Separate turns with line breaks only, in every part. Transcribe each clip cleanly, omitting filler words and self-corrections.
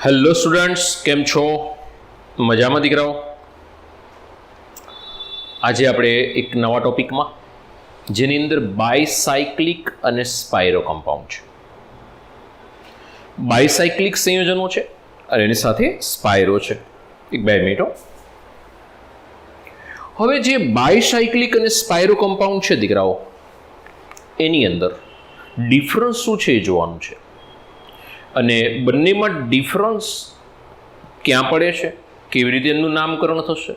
Hello students, કેમ છો? મજામાં દીકરાઓ? આજે આપણે એક નવા ટોપિકમાં જેની અંદર બાયસાયક્લિક અને સ્પાયરો કમ્પાઉન્ડ છે. બાયસાયક્લિક સંયોજનો છે અને એની સાથે સ્પાયરો છે. એક 2 મિનિટો. હવે જે બાયસાયક્લિક અને સ્પાયરો કમ્પાઉન્ડ છે દીકરાઓ, એની અંદર ડિફરન્સ શું છે એ જોવાનું છે. અને બંનેમાં ડિફરન્સ ક્યાં પડે છે, કેવી રીતે એમનું નામકરણ થશે,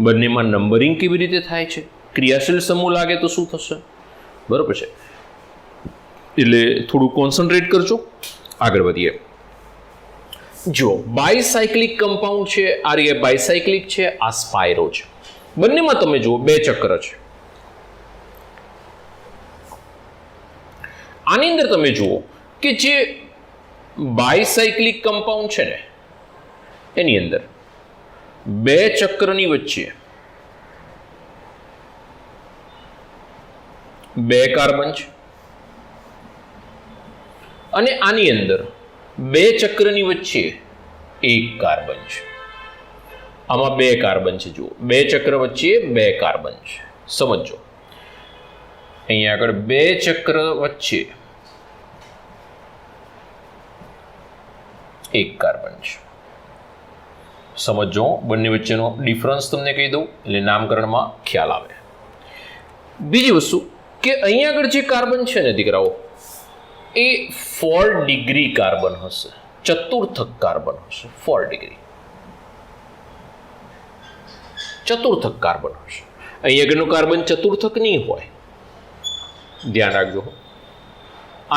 બંનેમાં નંબરિંગ કેવી રીતે થાય છે, ક્રિયાશીલ સમૂહ લાગે તો શું થશે, બરાબર છે. એટલે થોડું કોન્સન્ટ્રેટ કરજો, આગળ વધીએ. જો બાયસાયક્લિક કમ્પાઉન્ડ છે, આ રીતે બાયસાયક્લિક છે, આ સ્પાયરો છે. બંનેમાં તમે જુઓ 2 ચક્ર છે. આની અંદર તમે જુઓ કે જે બાયસાયક્લિક કમ્પાઉન્ડ છે ને, એની અંદર 2 ચક્રની વચ્ચે 2 કાર્બન છે અને આની અંદર 2 ચક્રની વચ્ચે 1 કાર્બન છે. આમાં 2 કાર્બન છે. જુઓ, 2 ચક્ર વચ્ચે 2 કાર્બન છે. સમજો, અહીંયા આગળ 2 ચક્ર વચ્ચે 1 કાર્બન છે. સમજો, બંને વચ્ચેનો ડિફરન્સ તમને કહી દઉં એટલે નામકરણમાં ખ્યાલ આવે. બીજી વસ્તુ કે અહીંયા આગળ જે કાર્બન છે ને દીકરાઓ, એ 4 ડિગ્રી કાર્બન હશે, ચતુર્થક કાર્બન હશે. 4 ડિગ્રી ચતુર્થક કાર્બન હશે. અહીંયા આગળનું કાર્બન ચતુર્થક નહીં હોય, ધ્યાન રાખજો.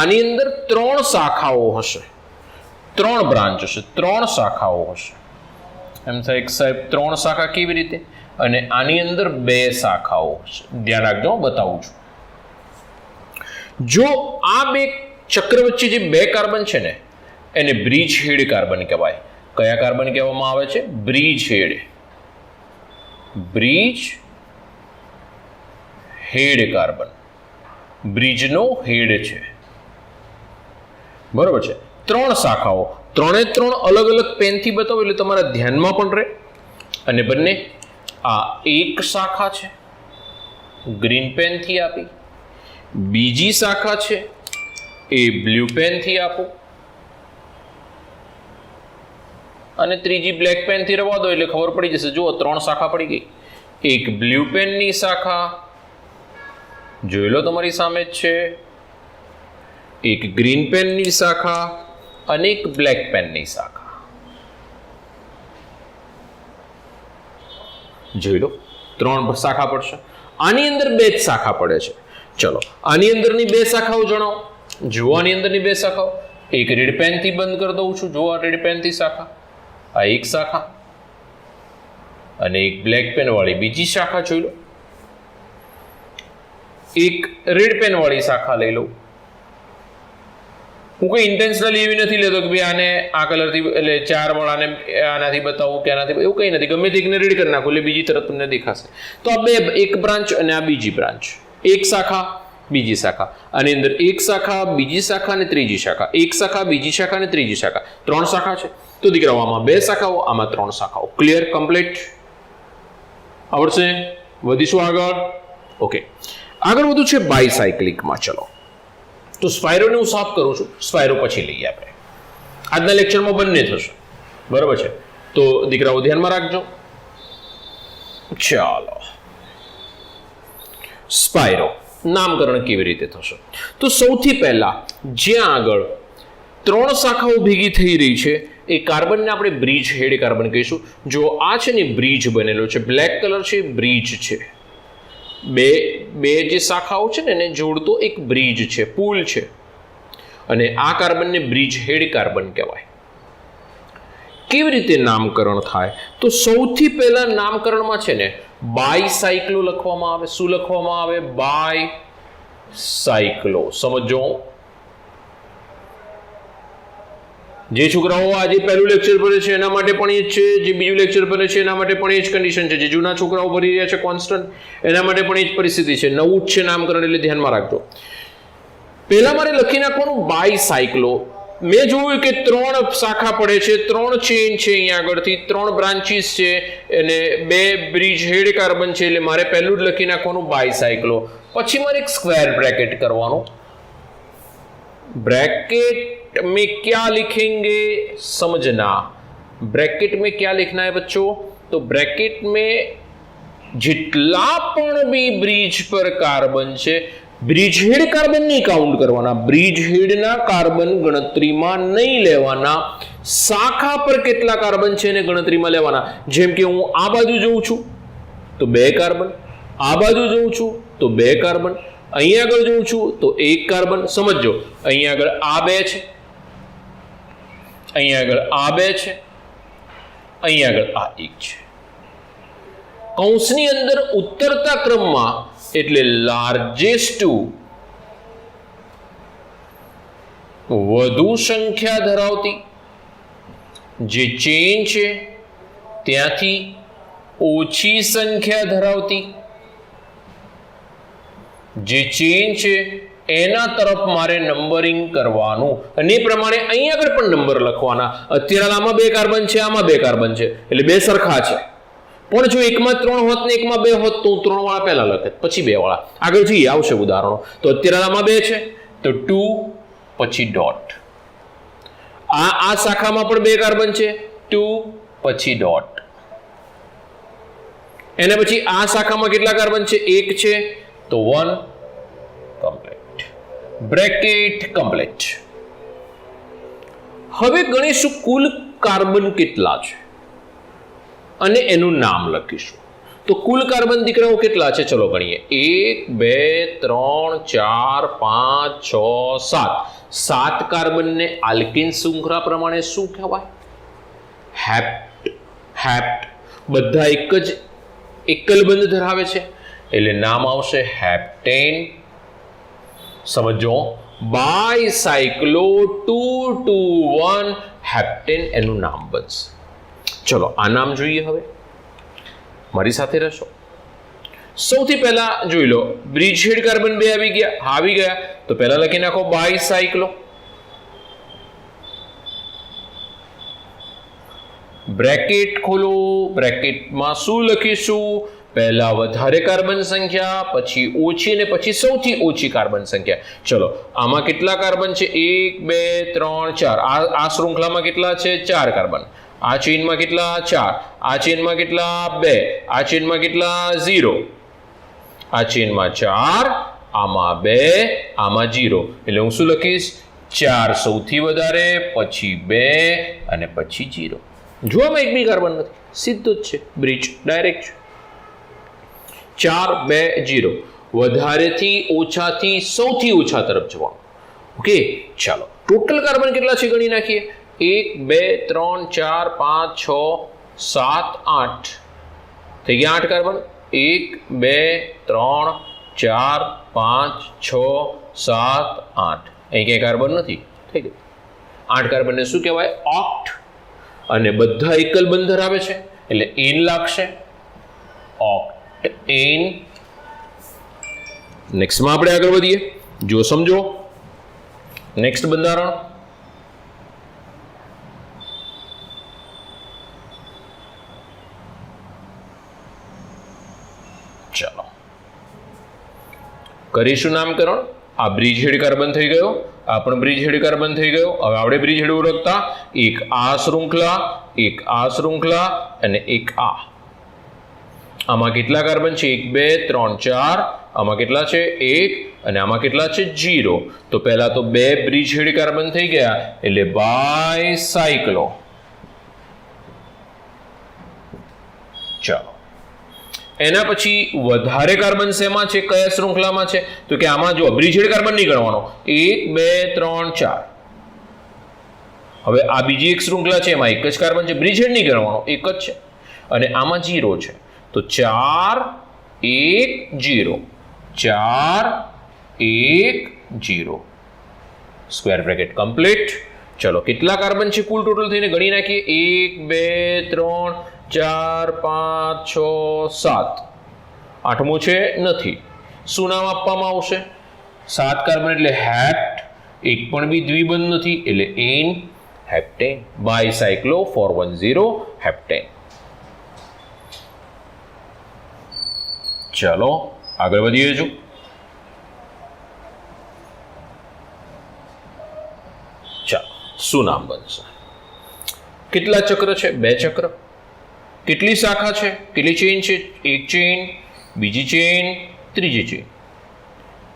આની અંદર 3 શાખાઓ હશે, 3 બ્રાન્ચ હશે, 3 શાખાઓ હશે. એમ થાય કે સાહેબ 3 શાખા કેવી રીતે? અને આની અંદર 2 શાખાઓ હશે. ધ્યાન રાખજો, બતાવું છું. જો આ 2 ચક્ર વચ્ચે જે 2 કાર્બન છે ને, એને બ્રિજ હેડ કાર્બન કહેવાય. કયા કાર્બન કહેવામાં આવે છે? બ્રિજ હેડ. બ્રિજ હેડ કાર્બન, બ્રિજનો હેડ છે, બરોબર છે. 3 શાખાઓ, 3 અલગ અલગ પેનથી બતાવો એટલે તમારા ધ્યાનમાં પણ રહે. અને બંને આ 1 શાખા છે, ગ્રીન પેનથી આપી. બીજી શાખા છે એ બ્લુ પેનથી આપો. અને ત્રીજી બ્લેક પેનથી રવા દો એટલે ખબર પડી જશે. જુઓ, 3 શાખા પડી ગઈ. એક બ્લુ પેનની શાખા જોઈ લો, તમારી સામે જ છે. એક ગ્રીન પેનની શાખા અને એક બ્લેક પેનની શાખા જોઈ લો. 3 શાખા પડશે. આની અંદર 2 જ શાખા પડે છે. ચલો, આની અંદરની 2 શાખાઓ જણાવો. જુઓ, આની અંદરની 2 શાખાઓ. એક રેડ પેનથી બંધ કરી દઉં છું. જુઓ, આ રેડ પેનથી શાખા, આ 1 શાખા, અને એક બ્લેક પેન વાળી બીજી શાખા જોઈ લો. એક રેડ પેન વાળી શાખા લઈ લઉં. હું કોઈ ઇન્ટેન્શનલી એવી નથી લેતો કે ભાઈ આને આ કલરથી, એટલે 4 વાળાને આનાથી બતાવું કે આનાથી, એવું કંઈ નથી. ગમે તે એકને રેડ કરી નાખો એટલે બીજી તરફ તમને દેખાશે. તો આ 2, એક બ્રાન્ચ અને આ બીજી બ્રાન્ચ. 1 શાખા, બીજી શાખા. આની અંદર 1 શાખા, બીજી શાખા અને ત્રીજી શાખા. 1 શાખા, બીજી શાખા અને ત્રીજી શાખા. 3 શાખા છે. તો દીકરાઓ, આમાં 2 શાખાઓ, આમાં 3 શાખાઓ. ક્લિયર? કમ્પ્લીટ? આવડશે? વધીશું આગળ. ઓકે, આગળ વધુ છે બાયસાયક્લિકમાં. ચલો, તો સ્પાયરોને હું સાફ કરું છું, સ્પાયરો પછી લઈએ આપણે. આજના લેક્ચરમાં બંને થશે, બરાબર છે. તો દીકરાઓ ધ્યાનમાં રાખજો. ચાલો, સ્પાયરો નામકરણ કેવી રીતે થશે? તો સૌથી પહેલા જ્યાં આગળ 3 શાખાઓ ભેગી થઈ રહી છે એ કાર્બનને આપણે બ્રિજ હેડ કાર્બન કહીશું. જો આ છે ને બ્રિજ બનેલો છે, બ્લેક કલર છે, બ્રિજ છે. બે જે શાખાઓ છે ને એને જોડતો એક બ્રિજ છે, પુલ છે. અને આ કાર્બનને બ્રિજ હેડ કાર્બન કહેવાય. કેવી રીતે નામકરણ થાય? તો સૌથી પહેલા નામકરણમાં છે ને બાયસાયક્લો લખવામાં આવે. શું લખવામાં આવે? બાયસાયક્લો. સમજો, જે છોકરાઓ આજે પહેલું લેક્ચર ભરે છે એના માટે પણ એ જ છે, જે બીજું લેક્ચર ભરે છે એના માટે પણ એ જ કન્ડિશન છે, જે જૂના છોકરાઓ ભરી રહ્યા છે કોન્સ્ટન્ટ એના માટે પણ એ જ પરિસ્થિતિ છે. નવું જ છે નામકરણ, એટલે ધ્યાનમાં રાખજો. પહેલા મારે લખી નાખવાનું બાયસાયક્લો. મેં જોયું કે 3 શાખા પડે છે, 3 ચેન છે, અહીંયા આગળથી 3 બ્રાન્ચીસ છે અને 2 બ્રિજ હેડ કાર્બન છે, એટલે મારે પહેલું જ લખી નાખવાનું બાયસાયક્લો. પછી મારે એક સ્ક્વેર બ્રેકેટ કરવાનું. ब्रैकेट में क्या लिखेंगे समझना. ब्रैकेट में क्या लिखना है बच्चों? तो ब्रैकेट में जितला पण भी ब्रिज पर कार्बन છે, બ્રિજ હેડ કાર્બન નહીં કાઉન્ટ કરવાના, બ્રિજ હેડના કાર્બન ગણતરીમાં નહીં લેવાના, શાખા પર કેટલા કાર્બન છે એને ગણતરીમાં લેવાના. જેમ કે હું આ બાજુ જોઉં છું તો 2 કાર્બન, આ બાજુ જોઉં છું તો 2 કાર્બન, અહીંયા આગળ જોઉં છું તો 1 કાર્બન. સમજો, અહીંયા આગળ આ 2 છે, અહીંયા આગળ આ 2 છે, અહીંયા આગળ આ 1 છે. કૌંસની અંદર ઉત્તરતા ક્રમમાં એટલે લાર્જેસ્ટ વધુ સંખ્યા ધરાવતી જે ચેન છે ત્યાંથી ઓછી સંખ્યા ધરાવતી જે ચેન છે એના તરફ મારે નંબરિંગ કરવાનું, અને એ પ્રમાણે અહીં આગળ પણ નંબર લખવાના. અત્યારે આમાં 2 કાર્બન છે, આમાં 2 કાર્બન છે, એટલે 2 સરખા છે. પણ જો એકમાં 3 હોત ને એકમાં 2 હોત તો 3 વાળા પહેલા લખે પછી 2 વાળા. આગળ જોઈએ, આવશે ઉદાહરણો. તો અત્યારે આમાં 2 છે તો 2 પછી ડોટ. આ શાખામાં પણ 2 કાર્બન છે, 2 પછી ડોટ. એના પછી આ શાખામાં કેટલા કાર્બન છે? 1 છે તો 1 કમ્પ્લીટ. Bracket complete. હવે ગણીશું કુલ કાર્બન કેટલા છે અને એનું નામ લખીશું. તો કુલ કાર્બન દીકરાઓ કેટલા છે ચલો ગણીએ. 1 2 3 4 5 6 7. 7 કાર્બનને આલ્કીન શૃંખલા પ્રમાણે શું કહેવાય? હેપ્ટ. હેપ્ટ. બધા એક જ એકલબંધ ધરાવે છે એટલે નામ આવશે હેપ્ટેન. સમજો, બાયસાયક્લો 221 હેપ્ટેન એનું નામ બનશે. ચલો આ નામ જોઈએ. હવે મારી સાથે રહેશો. સૌથી પહેલા જોઈ લો, બ્રિજ હેડ કાર્બન 2 આવી ગયા. આવી ગયા તો પહેલા લખી નાખો બાયસાયક્લો. બ્રેકેટ ખોલો. બ્રેકેટમાં શું લખીશું? પહેલા વધારે કાર્બન સંખ્યા, પછી ઓછી અને પછી સૌથી ઓછી કાર્બન સંખ્યા. ચલો આમાં કેટલા કાર્બન છે? 1 2 3 4. આ શૃંખલામાં કેટલા છે? 4 કાર્બન. આ ચેનમાં કેટલા? 4. આ ચેનમાં કેટલા? 2. આ ચેનમાં કેટલા? 0. આ ચેનમાં 4, આમાં 2, આમાં 0. એટલે હું શું લખીશ? 4 સૌથી વધારે, પછી 2 અને પછી 0. જો આમાં એક બી કાર્બન નથી, સીધું જ છે, બ્રિજ ડાયરેક્ટ છે. 4 2 0. વધારેથી ઓછાથી સૌથી ઓછા તરફ જવાનું. ઓકે, ચાલો ટોટલ કાર્બન કેટલા છે ગણી નાખીએ. 1 2 3 4 5 6 7 8 થઈ ગયા 8 કાર્બન. 1 2 3 4 5 6 7 8. અહીં ક્યાંય કાર્બન નથી. થઈ ગયું 8 કાર્બનને શું કહેવાય? ઓક્ટ. અને બધા એકલ બંધ ધરાવે છે એટલે એન લાગશે. ઓક્ટેન. નેક્સ્ટમાં આપણે આગળ વધીએ. જો સમજો, નેક્સ્ટ બંધારણ ચાલો કરીશું નામકરણ. આ બ્રિજ હેડ કાર્બન થઈ ગયો, આ પણ બ્રિજ હેડ કાર્બન થઈ ગયો. હવે આપણે બ્રિજ હેડ ઓળખતા, એક આ શૃંખલા, એક આ શૃંખલા અને એક આ. આમાં કેટલા કાર્બન છે? 1 2 3 4. આમાં કેટલા છે? 1 અને આમાં કેટલા છે? 0. તો પહેલા તો 2 બ્રિજ હેડ કાર્બન થઈ ગયા એટલે બાયસાયક્લો. ચાલો એના પછી વધારે કાર્બન શેમાં છે? કયા શૃંખલામાં છે? તો કે આમાં જો બ્રિજ હેડ કાર્બન નહીં ગણવાનો. 1 2 3 4. હવે આ બીજી એક શૃંખલા છે, એમાં એક જ કાર્બન છે, બ્રિજ હેડ નહીં ગણવાનો, એક જ છે. અને આમાં 0 છે તો 4 1 0. 4 1 0. Square bracket complete. ચલો કેટલા કાર્બન છે કુલ ટોટલ થઈને ગણી નાખીએ. 1 2 3 4 5 6 7. 8મો છે? નથી. શું નામ આપવામાં આવશે? 7 કાર્બન એટલે હેપ્ટ. એક પણ બી દ્વિબંધ નથી એટલે એન હેપ્ટેન. Bicyclo 410 heptane. ચલો આગળ વધીએ છું. ચાલો શું નામ બનશે? કેટલા ચક્ર છે? 2 ચક્ર. કેટલી શાખા છે? કેટલી ચેન છે? એક ચેન, બીજી ચેન, ત્રીજી ચેન.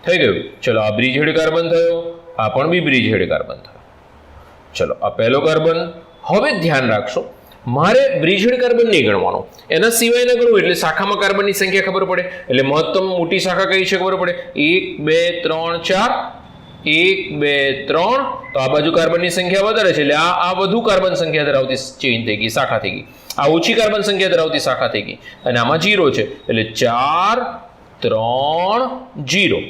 થઈ ગયું. ચલો આ બ્રિજ હેડ કાર્બન થયો, આ પણ બી બ્રિજ હેડ કાર્બન થયો. ચલો આ પહેલો કાર્બન. હવે ધ્યાન રાખશો, મારે બ્રિજ હેડ કાર્બન નહીં ગણવાનો, એના સિવાયના ગણવું એટલે શાખામાં કાર્બનની સંખ્યા ખબર પડે. એટલે મહત્તમ મોટી શાખા કઈ છે ખબર પડે. 1 2 3 4, 1 2 3. તો આ બાજુ કાર્બનની સંખ્યા વધારે છે એટલે આ વધુ કાર્બન સંખ્યા ધરાવતી ચેન થઈ ગઈ, શાખા થઈ ગઈ. આ ઓછી કાર્બન સંખ્યા ધરાવતી શાખા થઈ ગઈ અને આમાં 0 છે એટલે 4 3 0.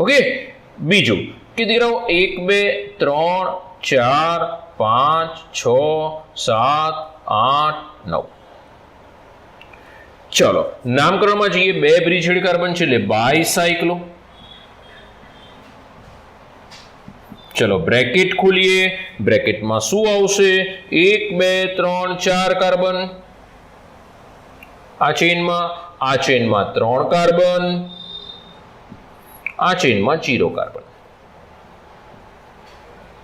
ઓકે. બીજું કે દીકરાઓ 1 2 3 4 5 6 7 8 9. ચલો નામકરણમાં જઈએ. 2 બ્રિજ હેડ કાર્બન છે એટલે બાયસાયક્લો. ચલો બ્રેકેટ ખોલીએ. બ્રેકેટમાં શું આવશે? 1 2 3 4 કાર્બન. આ ચેનમાં 3 કાર્બન. આ ચેનમાં 0 કાર્બન.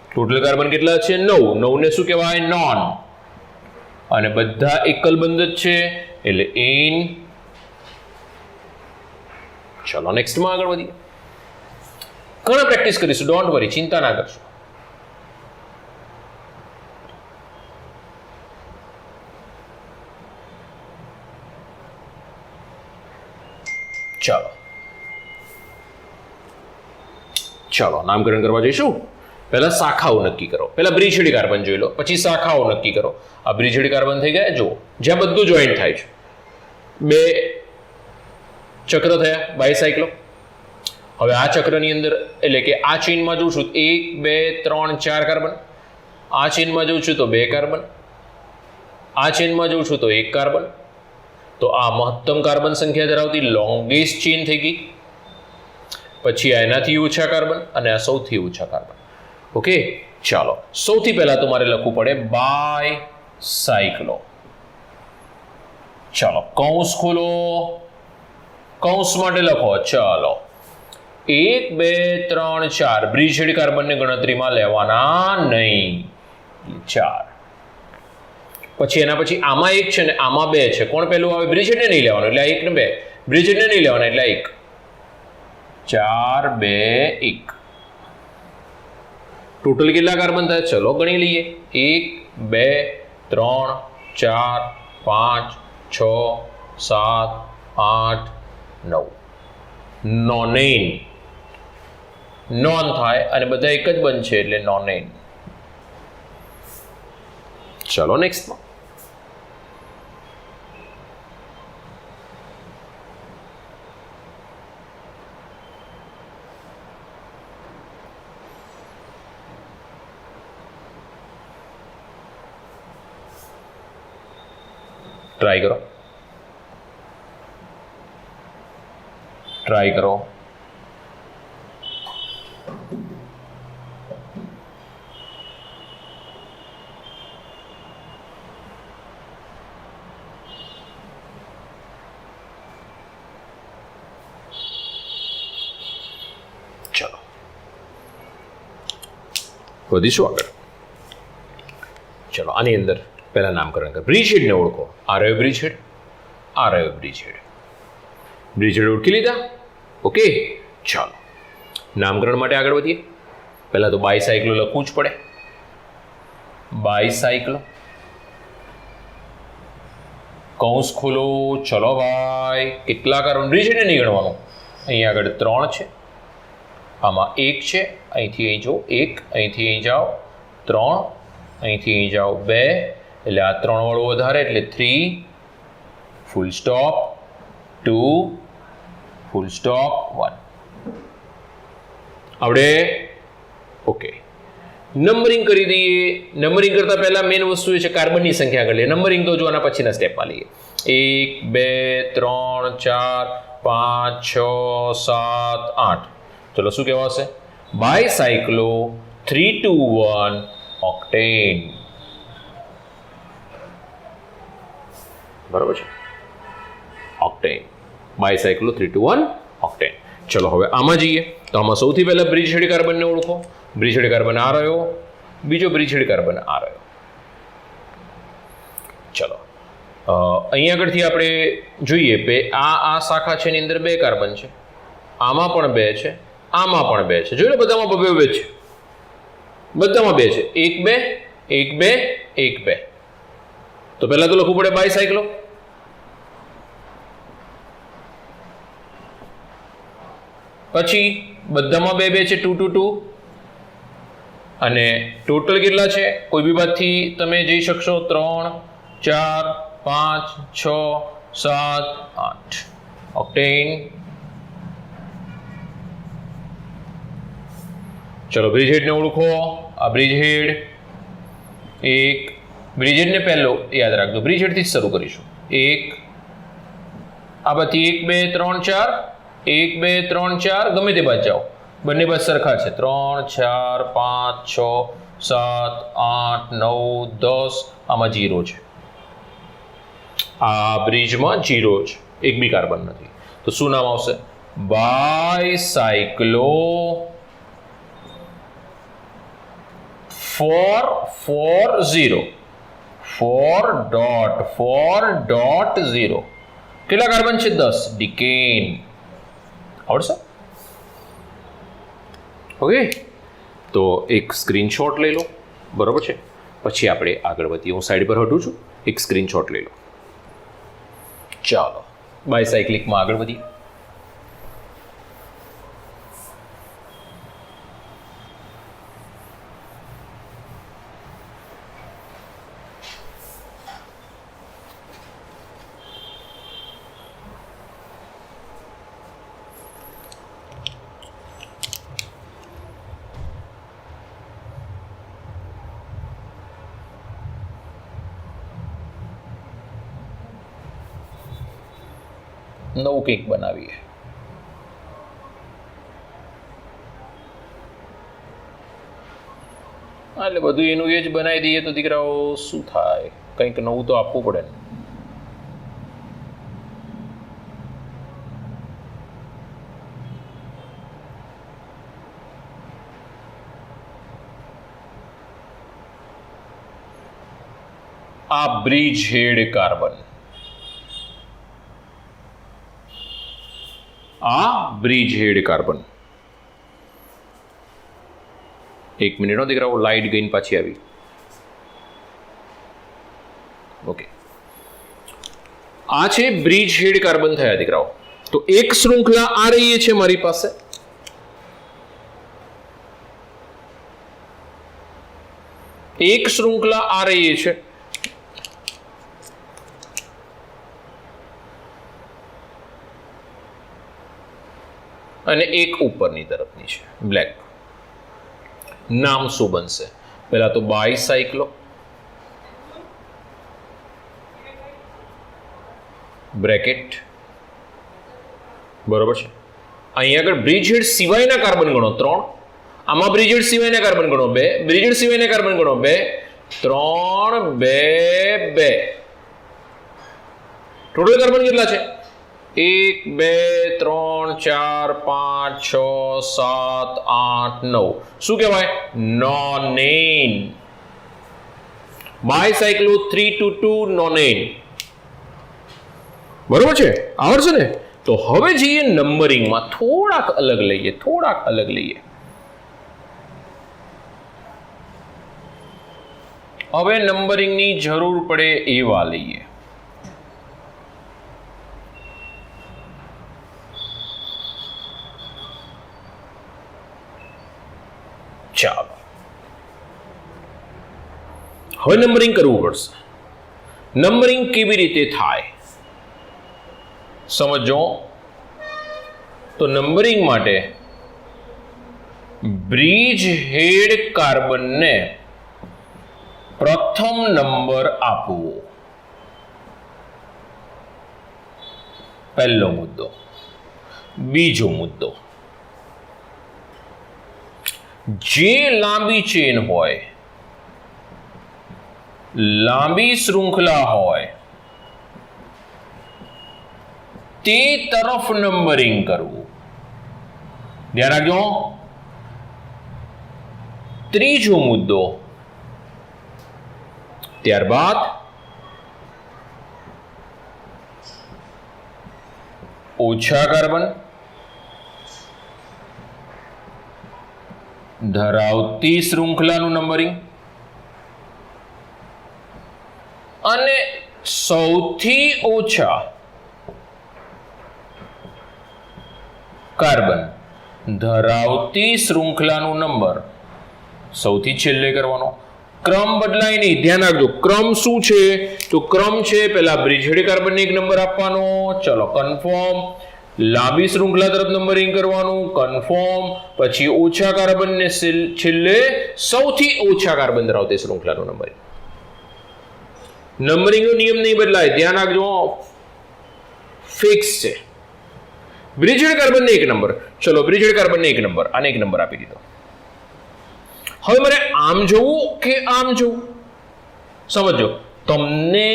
ટોટલ કાર્બન કેટલા છે? 9. 9 ને શું કહેવાય? નોન. અને બધા એકલ બંધ જ છે એટલે એન. ચલો નેક્સ્ટમાં આગળ વધીએ. ઘણા પ્રેક્ટિસ કરીશું, ડોન્ટ વરી, ચિંતા ના કરશો. ચાલો નામકરણ કરવા જઈશું. પહેલા શાખાઓ નક્કી કરો. પહેલા બ્રિજ હેડ કાર્બન જોઈ લો, પછી શાખાઓ નક્કી કરો. આ બ્રિજ હેડ કાર્બન થઈ ગયા. જુઓ જ્યાં બધું જોઈન્ટ થાય છે. 2 ચક્ર થયા બાયસાયક્લો. હવે આ ચક્રની અંદર એટલે કે આ ચેનમાં જોઉં છું 1 2 3 4 કાર્બન. આ ચેનમાં જોઉં છું તો 2 કાર્બન. આ ચેનમાં જોઉં છું તો 1 કાર્બન. તો આ મહત્તમ કાર્બન સંખ્યા ધરાવતી લોંગેસ્ટ ચેન થઈ ગઈ. પછી આ એનાથી ઓછા કાર્બન અને આ સૌથી ઓછા કાર્બન. ઓકે. ચાલો સૌથી પહેલા તો મારે લખવું પડે બાયસાયક્લો. ચાલો કૌંસ ખોલો. કૌંસ માટે લખો. ચાલો 1 2 3 4 બ્રિજ હેડ કાર્બનને ગણતરીમાં લેવાના નહીં. 4. પછી એના પછી આમાં 1 છે ને આમાં 2 છે. કોણ પહેલું આવે? બ્રિજ હેડને નહીં લેવાનું એટલે 1 ને 2. બ્રિજ હેડને નહીં લેવાના એટલે 1. 4 2 1. ટોટલ કેટલા કાર્બન થાય? ચલો ગણી લઈએ. 1 2 3 4 5 6 7 8 9. નોનેન. નોન થાય અને બધા એક જ બનશે એટલે નોનેન. ચલો નેક્સ્ટમાં. ટ્રાય કરો. ચલો વધીશું આગળ. ચલો આની અંદર પહેલા નામકરણ કર. બ્રિજ હેડને ઓળખો. આ રહ્યો બ્રિજ હેડ, આ રહ્યો બ્રિજ હેડ. બ્રિજ હેડ ઓળખી લીધા. ઓકે. ચાલો નામકરણ માટે આગળ વધીએ. પહેલા તો બાયસાયક્લો લખવું જ પડે. બાયસાયક્લો. કૌંસ ખોલો. ચલો ભાઈ કેટલા કાર્બન? બ્રિજ હેડને નહીં ગણવાનું. અહીંયા આગળ 3 છે, આમાં 1 છે. અહીંથી અહીં જાઓ 1, અહીંથી અહીં જાઓ 3, અહીંથી અહીં જાઓ 2 એટલે આ 3 વાળું વધારે એટલે 3 ફૂલ સ્ટોપ 2 ફૂલ સ્ટોપ 1. આવડે? ઓકે. નંબરિંગ કરી દઈએ. નંબરિંગ કરતા પહેલા મેઇન વસ્તુ એ છે કાર્બનની સંખ્યા કરી લઈએ. નંબરિંગ તો જો આના પછીના સ્ટેપમાં લઈએ. 1 2 3 4 5 6 7 8. ચલો શું કહેવાશે? Bicyclo 321 octane. બરાબર છે, ઓક્ટેન, બાયસાયક્લો 321 ઓક્ટેન. ચલો હવે આમાં જઈએ તો આમાં સૌથી પહેલા બ્રિજહેડ કાર્બનને ઓળખો. બ્રિજહેડ કાર્બન આ રહ્યો, બીજો બ્રિજહેડ કાર્બન આ રહ્યો. ચલો અહીંયા આગળથી આપણે જોઈએ કે આ શાખા છે એની અંદર 2 કાર્બન છે, આમાં પણ 2 છે, આમાં પણ 2 છે. જોઈ લો બધામાં 2 છે, બધામાં 2 છે. 1 2 1 2 1 2. તો પહેલા તો લખવું પડે બાયસાયક્લો. પછી બધામાં 2 2 છે, 2 2 2. અને ટોટલ કેટલા છે કોઈ બી બાદથી તમે જઈ શકશો 3 4 5 6 7 8 ઓક્ટેન. ચલો બ્રિજહેડને ઓળખો. આ બ્રિજહેડ 1, બ્રિજહેડને પહેલો યાદ રાખજો, બ્રિજહેડથી જ શરૂ કરીશું. 1 આ બાજુથી 1 2 3 4 1 2 3 4 ગમે તે બાજુ જાઓ, બંને બાજુ સરખા છે. 3 4 5 6 7 8 9 10. આમાં 0 છે, આ બ્રિજમાં 0 છે, એક બી કાર્બન નથી. તો શું નામ આવશે? બાયસાયક્લો 440 4.4.0. કેટલા કાર્બન છે? 10. ડિકેન. આવડશે? ઓકે, તો એક સ્ક્રીનશોટ લઈ લો. બરોબર છે, પછી આપણે આગળ વધીએ. હું સાઈડ પર હટું છું, એક સ્ક્રીનશોટ લઈ લો. ચાલો બાયસાયક્લિકમાં આગળ વધીએ. નવું કંઈક બનાવીએ. એટલે બધું એનું એ જ બનાવી દઈએ તો દીકરાઓ શું થાય? કંઈક નવું તો આપવું પડે ને. આ બ્રિજહેડ કાર્બન, આ બ્રિજહેડ કાર્બન. એક મિનિટનો દીકરાઓ, લાઇટ ગઈને પાછી આવી. ઓકે, આ છે બ્રિજહેડ કાર્બન થયા દીકરાઓ. તો એક શૃંખલા આ રહી છે મારી પાસે, એક શૃંખલા આ રહી છે, અને એક ઉપરની તરફની છે બ્લેક. નામ શું બનશે? પહેલા તો બાયસાયક્લો, બ્રેકેટ. બરોબર છે. અહીંયા આગળ બ્રિજહેડ સિવાયના કાર્બન ગણો 3, આમાં બ્રિજહેડ સિવાયના કાર્બન ગણો 2, બ્રિજહેડ સિવાયના કાર્બન ગણો 2, 3 2 2. ટોટલ કાર્બન કેટલા છે? 1 2 3 4 5 6 7 8 9. શું કહેવાય? નોનેન. બાયસાયક્લો 322 નોનેન. બરોબર છે, આવડશે ને? તો હવે જઈએ નંબરિંગમાં, થોડાક અલગ લઈએ, થોડાક અલગ લઈએ. હવે નંબરિંગની જરૂર પડે એવા લઈએ. ચાલો હવે નંબરિંગ કરવું પડશે. નંબરિંગ કેવી રીતે થાય સમજો. તો નંબરિંગ માટે બ્રિજહેડ કાર્બનને પ્રથમ નંબર આપવો, પહેલો મુદ્દો. બીજો મુદ્દો, જે લાંબી ચેન હોય, લાંબી શૃંખલા હોય તે તરફ નંબરિંગ કરવું. ધ્યાન રાખજો. ત્રીજો મુદ્દો, ત્યારબાદ ઓછા કાર્બન ધરાવતી શૃંખલાનું નંબરિંગ અને સૌથી ઓછા કાર્બન ધરાવતી શૃંખલાનું નંબર સૌથી છેલ્લે કરવાનો. ક્રમ બદલાય નહીં, ધ્યાન રાખજો. ક્રમ શું છે? તો ક્રમ છે પહેલા બ્રિજહેડ કાર્બનને એક નંબર આપવાનો, ચલો કન્ફર્મ. લાંબી શૃંખલા તરફ નંબરિંગ કરવાનું, કન્ફર્મ. પછી ઓછા કાર્બનને છેલ્લે સૌથી ઓછા કાર્બન ધરાવતી શૃંખલાનું નંબરિંગ. નંબરિંગનો નિયમ નહીં બદલાય, ધ્યાન રાખજો, ફિક્સ છે. બ્રિજહેડ કાર્બનને એક નંબર, ચલો બ્રિજહેડ કાર્બનને એક નંબર, આને એક નંબર આપી દીધો. હવે મારે આમ જવું કે આમ જવું? સમજો, તમને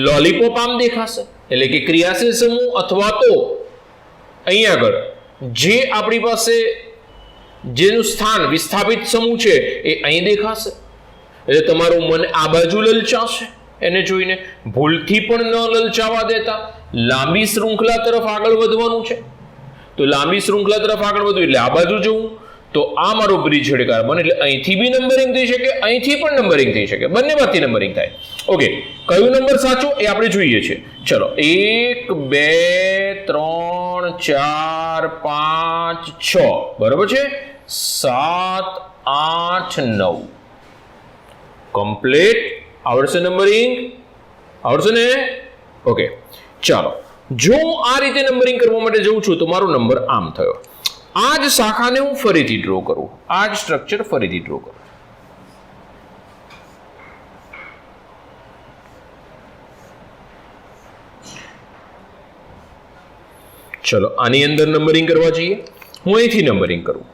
લોલીપોપ આમ દેખાશે, એટલે કે ક્રિયાશીલ સમૂહ, અથવા તો અહીંયા આગળ જે આપણી પાસે જેનું સ્થાન વિસ્થાપિત સમૂહ છે એ અહીં દેખાશે. એટલે તમારું મન આ બાજુ લલચાશે એને જોઈને. ભૂલથી પણ ન લલચાવા દેતા. લાંબી શૃંખલા તરફ આગળ વધવાનું છે, તો લાંબી શૃંખલા તરફ આગળ વધવું એટલે આ બાજુ જવું. તો આ મારો બ્રિજહેડ કાર્બન, એટલે અહીંથી બી નંબરિંગ થઈ શકે, અહીંથી પણ નંબરિંગ થઈ શકે, બંનેમાંથી નંબરિંગ થાય. ઓકે, કયો નંબર સાચો એ આપણે જોઈએ છીએ. ચલો 1 2 3 4 5 6, બરોબર છે. 7 8 9 કમ્પ્લીટ. આવડશે નંબરિંગ? આવડશે ને? ઓકે, ચાલો. જો હું આ રીતે નંબરિંગ કરવા માટે જઉં છું તો મારો નંબર આમ થયો. આ જ શાખાને હું ફરીથી ડ્રો કરું, આ જ સ્ટ્રક્ચર ફરીથી ડ્રો કરું. ચલો આની અંદર નંબરિંગ કરવા જઈએ. હું અહીંથી નંબરિંગ કરું.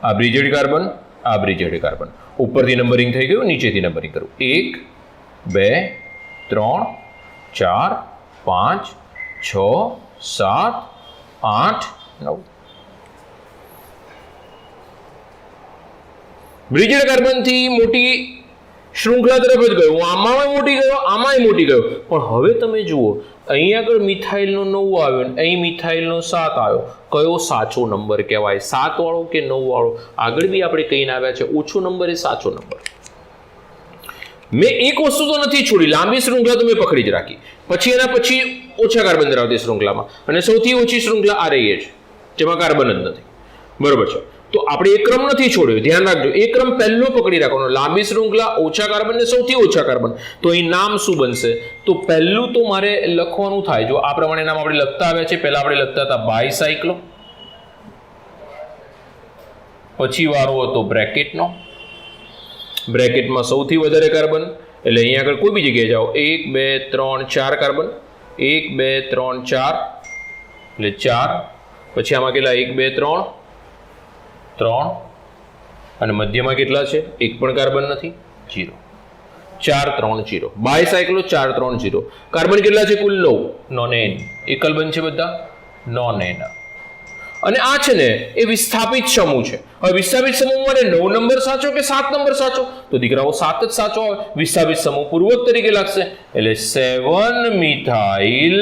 આ બ્રિજહેડ કાર્બન, આ બ્રિજહેડ કાર્બન. ઉપરથી નંબરિંગ થઈ ગયું, નીચેથી નંબરિંગ કરું. 1 2 3 4 5 6 7 8 9. બ્રિજહેડ કાર્બનથી મોટી શૃંખલા તરફ જ ગયો, આમાં મોટી ગયો, આમાંય મોટી ગયો. પણ હવે તમે જુઓ, અહીં આગળ મિથાઇલનો 9 આવ્યો, અહીં મિથાઇલનો 7 આવ્યો. કયો સાચો નંબર કહેવાય? 7 વાળો કે 9 વાળો? આગળ બી આપણે કહીને આવ્યા છે, ઓછો નંબર એ સાચો નંબર. મેં એક વસ્તુ તો નથી છોડી, લાંબી શૃંખલા તો મેં પકડી જ રાખી. પછી એના પછી ઓછા કાર્બન ધરાવતી શૃંખલામાં, અને સૌથી ઓછી શૃંખલા આ રહી છે જેમાં કાર્બન જ નથી, બરોબર છે. તો આપણે એક ક્રમ નથી છોડ્યો, ધ્યાન રાખજો. એક ક્રમ પહેલો પકડી રાખવાનો, લાંબી શૃંખલા, ઓછા કાર્બન ને સૌથી ઓછા કાર્બન. તો અહીં નામ શું બનશે? તો પહેલું તો મારે લખવાનું થાય, જો આ પ્રમાણે નામ આપણે લખતા આવ્યા છે. પહેલા આપણે લખતા હતા બાયસાયક્લો, પછી વારો હતો બ્રેકેટનો. બ્રેકેટમાં સૌથી વધારે કાર્બન, એટલે અહીંયા આગળ કોઈ બી જગ્યાએ જાઓ, 1 2 3 4 કાર્બન, 1 2 3 4, એટલે 4. પછી આમાં કેટલા? 1 2 3 3, અને મધ્યમાં કેટલા છે? એક પણ કાર્બન નથી, 0. 4 3 0. બાયસાયક્લો 4 3 0. કાર્બન કેટલા છે? કુલ 9. Nonane. એકલ બનશે બધા, નોન એન. અને આ છે ને એ વિસ્થાપિત સમૂહ છે. હવે વિસ્થાપિત સમૂહ માટે 9 નંબર સાચો કે 7 નંબર સાચો? તો દીકરાઓ 7 જ સાચો આવે. વિસ્થાપિત સમૂહ પૂર્વક તરીકે લાગશે, એટલે 7 મિથાઇલ,